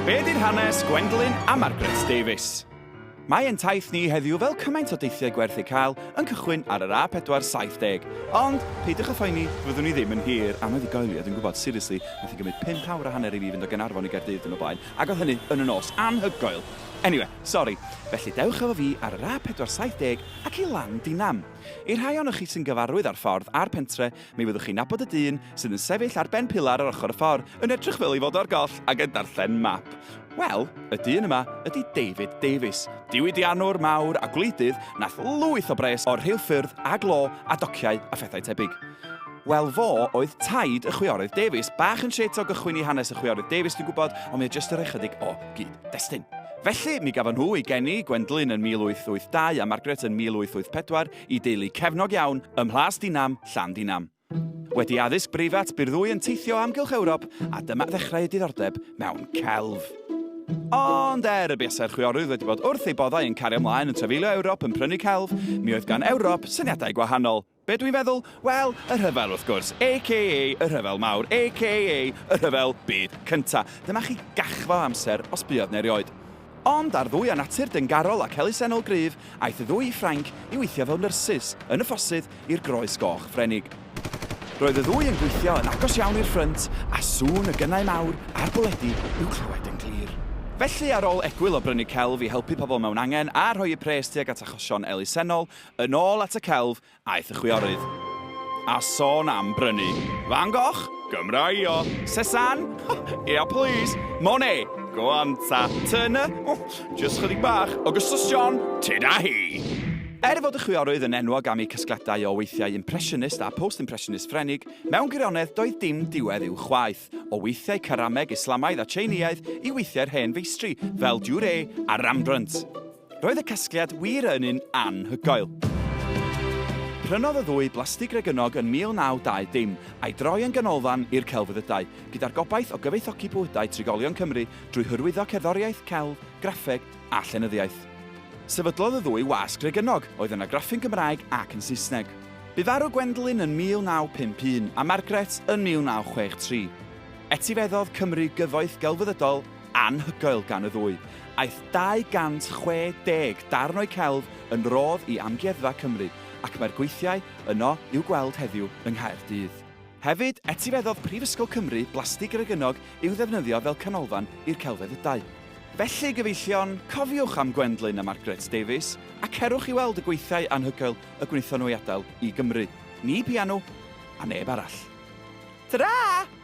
Be di'r hanes Gwendoline a Margaret Davies? Mae ein taith ni heddiw fel cymaint o deithiau gwerthu cael yn cychwyn ar yr A470, ond peidiwch â phoeni, fyddwn ni ddim yn hir am anhygoeliad yn gwybod, seriously, nath i gymryd 5 awr a hanner i fi fynd o Gaernarfon i Gaerdydd yn o blaen, ac oedd hynny yn y nos anhygoel. Anyway, sori, felly dewch efo fi ar yr A470 ac i lan Dinam. I'r rhai ohonoch chi sy'n gyfarwydd ar ffordd a'r pentre, mi fyddwch chi'n nabod y dyn sydd yn sefyll ar ben pilar ar ochr y ffordd yn edrych fel i fod o'r goll ac yn darllen map. Wel, y dyn yma ydy David Davies, diwydiannwr mawr a gwleidydd nath lwyth o bres o'r rheilffyrdd a glo a dociau a phethau tebyg. Wel, fo oedd taid y Chwiorydd Davies, bach yn shit o gychwyn i hanes y Chwiorydd Davies, dwi'n gwybod, ond mi jyst yr ychydig o gyd-destun. Felly, mi gafon nhw ei geni Gwendoline yn 1882 a Margaret yn 1884 i deulu cefnog iawn ym Mhlas Dinam, Llandinam. Wedi addysg breifat, by'r ddwy yn teithio amgylch Ewrop a dyma ddechrau diddordeb mewn celf. Ond y buasa'r chwiorydd wedi bod wrth ei boddau yn cario ymlaen yn trafeilio Ewrop yn prynu celf, mi oedd gan Ewrop syniadau gwahanol. Be dwi'n feddwl? Wel, y rhyfel wrth gwrs, a.k.a. y rhyfel mawr, a.k.a. y rhyfel byd cynta. Dyma chi gachfa amser os buodd neu rioed. Ond ar ddwy a natur dyngarol ac elusennol gryf, aeth y ddwy i Ffrainc i weithio fel nyrsys yn y ffosydd i'r groes goch Ffrenig. Roedd y ddwy yn gweithio yn agos iawn i'r ffrynt, a sŵn y gynnau mawr a'r bwledi i'w clywed yn glir. Felly ar ôl egwyl o brynu celf i helpu pobl mewn angen a rhoi eu pres tuag at achosion elusennol, yn ôl at y celf aeth y chwiorydd. A sôn am brynu. Fan goch? Gymraio. Sesan? Yeah, please. Money. Go on, ta. Turner? Just chydig bach. Augustus John? Tyda hi. Fod y chwiorydd yn enwog am ei casgliadau o weithiau impressionist a post-impressionist Ffrenig, mewn gwirionedd doedd dim diwedd i'w chwaith, o weithiau carameg Islamaidd a Tsieineaidd i weithiau'r hen feistri, fel Dure a Rembrandt. Roedd y casgliad wir yn un anhygoel. Prynodd y ddwy blastig regynog yn 1920 a'i droi yn ganolfan i'r celfyddydau, gyda'r gobaith o gyfoethogi bywydau trigolion Cymru drwy hyrwyddo cerddoriaeth celf, graffeg a llenyddiaeth. Sefydlodd y ddwy wasg regynog, oedd yna graffu'n Gymraeg ac yn Saesneg. Bu farw Gwendoline yn 1951 a Margaret yn 1963. Etifeddodd Cymru gyfoeth gelfyddydol anhygoel gan y ddwy. Aeth 260 darn o'i celf yn rodd i amgueddfa Cymru, ac mae'r gweithiau yno i'w gweld heddiw yng Nghaerdydd. Hefyd, etifeddodd Prifysgol Cymru blastig regynog i'w ddefnyddio fel canolfan i'r celfyddydau. Felly gyfeillion, cofiwch am Gwendoline a Margaret Davies a cerwch i weld y gweithiau anhygoel y gwnaethon nhw i adael i Gymru. Ni piano a neb arall. Ta-da!